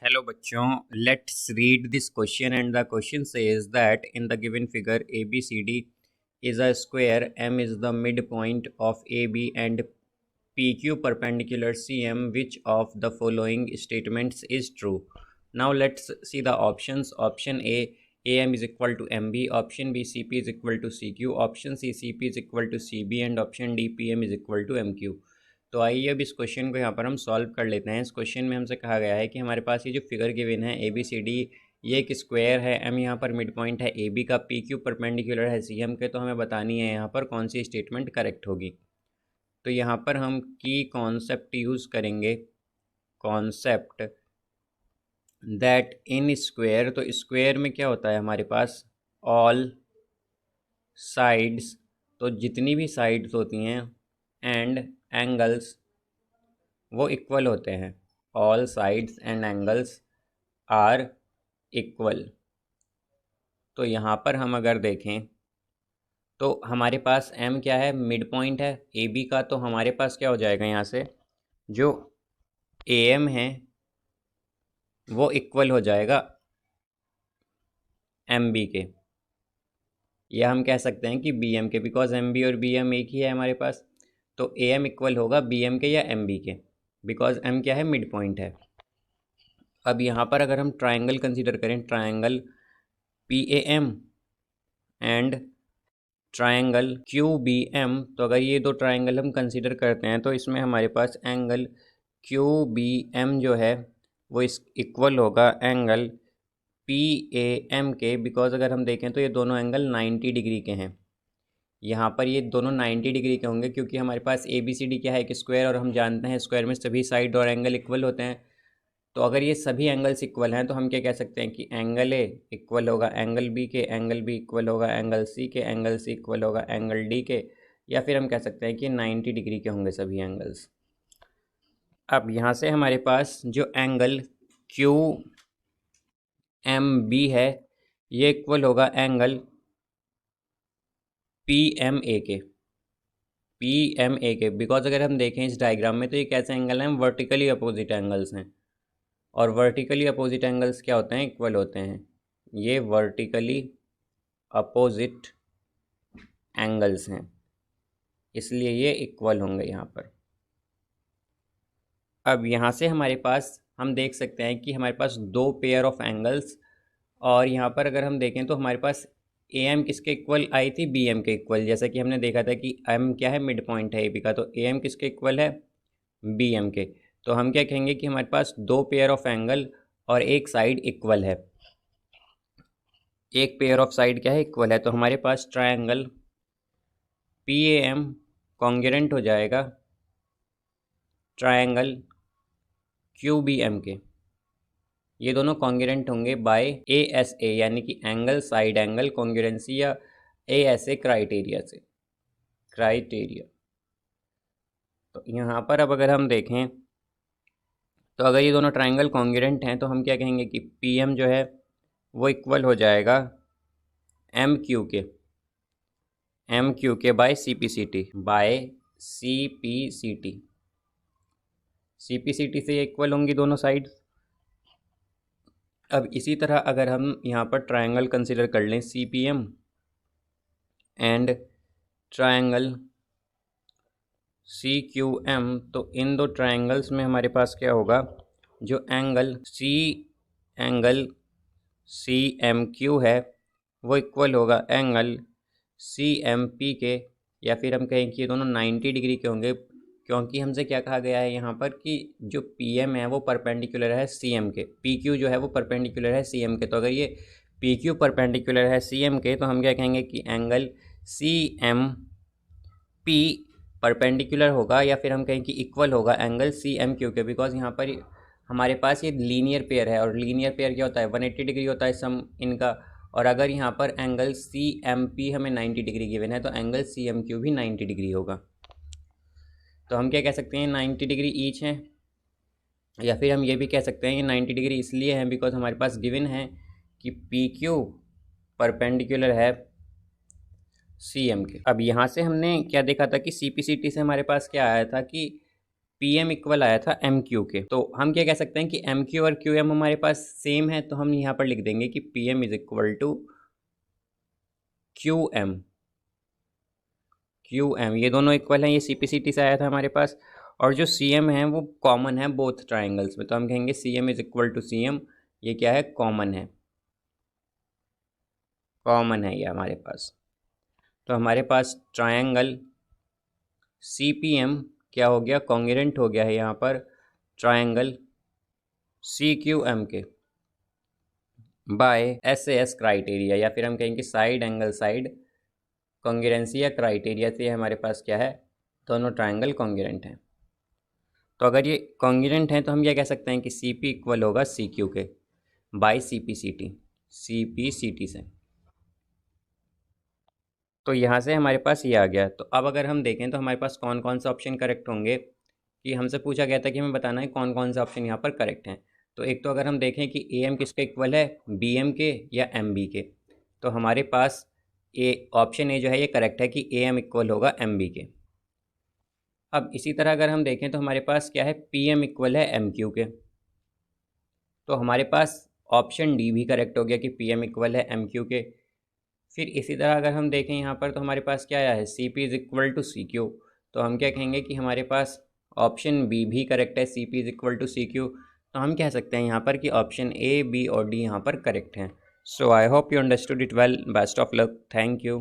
Hello बच्चों, let's read this question and the question says that in the given figure ABCD is a square, M is the midpoint of AB and PQ perpendicular CM. Which of the following statements is true? Now let's see the options. Option A, AM is equal to MB. Option B, CP is equal to CQ. Option C, CP is equal to CB and option D, PM is equal to MQ. तो आइए अब इस question को यहाँ पर हम solve कर लेते हैं। इस क्वेश्चन में हमसे कहा गया है कि हमारे पास ये जो फिगर गिवन है ABCD, ये एक स्क्वायर है, M यहाँ पर मिड पॉइंट है AB का, PQ परपेंडिकुलर है CM के। तो हमें बतानी है यहाँ पर कौन सी स्टेटमेंट करेक्ट होगी। तो यहाँ पर हम की कॉन्सेप्ट यूज़ करेंगे, कॉन्सेप्ट दैट इन स्क्वायर। तो स्क्वायर में क्या होता है हमारे पास, ऑल साइड्स, तो जितनी भी साइड्स होती हैं एंड एंगल्स वो इक्वल होते हैं। All sides and angles are equal. तो यहाँ पर हम अगर देखें तो हमारे पास M क्या है, मिड पॉइंट है AB का। तो हमारे पास क्या हो जाएगा, यहाँ से जो AM है वो इक्वल हो जाएगा MB के, या हम कह सकते हैं कि BM के, बिकॉज MB और BM एक ही है हमारे पास। तो AM इक्वल होगा BM के या MB के, बिकॉज M क्या है, मिड पॉइंट है। अब यहाँ पर अगर हम ट्रायंगल कंसीडर करें, triangle PAM and triangle QBM, तो अगर ये दो ट्रायंगल हम कंसीडर करते हैं तो इसमें हमारे पास एंगल QBM जो है वो इस इक्वल होगा एंगल PAM के, बिकॉज अगर हम देखें तो ये दोनों एंगल 90 डिग्री के हैं। यहाँ पर ये दोनों 90 डिग्री के होंगे क्योंकि हमारे पास ABCD क्या है, एक स्क्वायर, और हम जानते हैं स्क्वायर में सभी साइड और एंगल इक्वल होते हैं। तो अगर ये सभी एंगल्स इक्वल हैं तो हम क्या कह सकते हैं कि एंगल ए इक्वल होगा एंगल बी के, एंगल बी इक्वल होगा एंगल सी के, एंगल सी इक्वल होगा एंगल डी के, या फिर हम कह सकते हैं कि 90 डिग्री के होंगे सभी एंगल्स। अब यहाँ से हमारे पास जो एंगल QMB है ये इक्वल होगा एंगल PMA के, बिकॉज अगर हम देखें इस डायग्राम में तो ये कैसे एंगल हैं, वर्टिकली अपोजिट एंगल्स हैं। और वर्टिकली अपोजिट एंगल्स क्या होते हैं, इक्वल होते हैं। ये वर्टिकली अपोजिट एंगल्स हैं, इसलिए ये इक्वल होंगे यहाँ पर। अब यहाँ से हमारे पास हम देख सकते हैं कि हमारे पास दो पेयर ऑफ एंगल्स, और यहाँ पर अगर हम देखें तो हमारे पास AM किसके इक्वल आई थी, BM के इक्वल। जैसा कि हमने देखा था कि M क्या है, मिड पॉइंट है AB का, तो AM किसके इक्वल है, BM के। तो हम क्या कहेंगे कि हमारे पास दो पेयर ऑफ एंगल और एक साइड इक्वल है, एक पेयर ऑफ साइड क्या है, इक्वल है। तो हमारे पास ट्रायंगल PAM कॉन्ग्रुएंट हो जाएगा ट्रायंगल QBM के। ये दोनों कॉन्ग्रुएंट होंगे बाय ASA, यानी कि एंगल साइड एंगल कॉन्ग्रुएंसी, या ASA क्राइटेरिया से, क्राइटेरिया। तो यहाँ पर अब अगर हम देखें तो अगर ये दोनों ट्रायंगल कॉन्ग्रुएंट हैं तो हम क्या कहेंगे कि PM जो है वो इक्वल हो जाएगा MQ के बाय CPCT, CPCT से ये इक्वल होंगी दोनों साइड। अब इसी तरह अगर हम यहाँ पर ट्रायंगल कंसिडर कर लें CPM एंड ट्रायंगल CQM, तो इन दो ट्रायंगल्स में हमारे पास क्या होगा, जो एंगल CMQ है वो इक्वल होगा एंगल CMP के, या फिर हम कहें कि ये दोनों 90 डिग्री के होंगे, क्योंकि हमसे क्या कहा गया है यहाँ पर कि जो PM है वो परपेंडिकुलर है CM के, PQ जो है वो परपेंडिकुलर है CM के। तो अगर ये PQ परपेंडिकुलर है CM के तो हम क्या कहेंगे कि एंगल CMP परपेंडिकुलर होगा, या फिर हम कहें कि इक्वल होगा एंगल CMQ के, बिकॉज यहाँ पर हमारे पास ये लीनियर पेयर है, और लीनियर पेयर क्या होता है, 180 डिग्री होता है सम इनका। और अगर यहाँ पर एंगल CMP हमें 90 डिग्री गिवन है तो एंगल CMQ भी 90 डिग्री होगा। तो हम क्या कह सकते हैं, 90 डिग्री ईच हैं, या फिर हम ये भी कह सकते हैं ये 90 डिग्री इसलिए हैं बिकॉज हमारे पास गिवन है कि PQ परपेंडिकुलर है CM के। अब यहाँ से हमने क्या देखा था कि CPCT से हमारे पास क्या आया था कि पी एम इक्वल आया था एम क्यू के, तो हम क्या कह सकते हैं कि एम क्यू और क्यू एम हमारे पास सेम है, तो हम यहाँ पर लिख देंगे कि P M is equal to Q M. Q M ये दोनों इक्वल हैं, ये सी पी सी टी से आया था हमारे पास। और जो सी एम है वो कॉमन है बोथ ट्राइंगल्स में, तो हम कहेंगे C M is equal to C M. ये क्या है, कॉमन है, कॉमन है ये हमारे पास। तो हमारे पास ट्रायंगल सी पी एम क्या हो गया, कॉन्ग्रुएंट हो गया है यहाँ पर ट्रायंगल सी क्यू एम के by S A S criteria, या फिर हम कहेंगे साइड एंगल साइड कॉन्ग्रुएंसी या क्राइटेरिया से हमारे पास क्या है, दोनों ट्रायंगल कॉन्ग्रुएंट हैं। तो अगर ये कॉन्ग्रुएंट हैं तो हम क्या कह सकते हैं कि सी पी इक्वल होगा सी क्यू के by C P C T, C P C T से। तो यहाँ से हमारे पास ये आ गया। तो अब अगर हम देखें तो हमारे पास कौन कौन से ऑप्शन करेक्ट होंगे, कि हमसे पूछा गया था कि हमें बताना है कौन कौन से ऑप्शन यहाँ पर करेक्ट हैं। तो एक तो अगर हम देखें कि ए एम किसके इक्वल है, बी एम के या एम बी के, तो हमारे पास ऑप्शन ए जो है ये करेक्ट है कि ए एम इक्वल होगा एम बी के। अब इसी तरह अगर हम देखें तो हमारे पास क्या है, पी एम इक्वल है एम क्यू के, तो हमारे पास ऑप्शन डी भी करेक्ट हो गया कि पी एम इक्वल है एम क्यू के। फिर इसी तरह अगर हम देखें यहाँ पर तो हमारे पास क्या आया है, C P is equal to C Q, तो हम क्या कहेंगे कि हमारे पास ऑप्शन बी भी करेक्ट है, C P is equal to C Q. तो हम कह सकते हैं यहाँ पर कि ऑप्शन ए बी और डी यहाँ पर करेक्ट हैं। So I hope you understood it well. Best of luck. Thank you.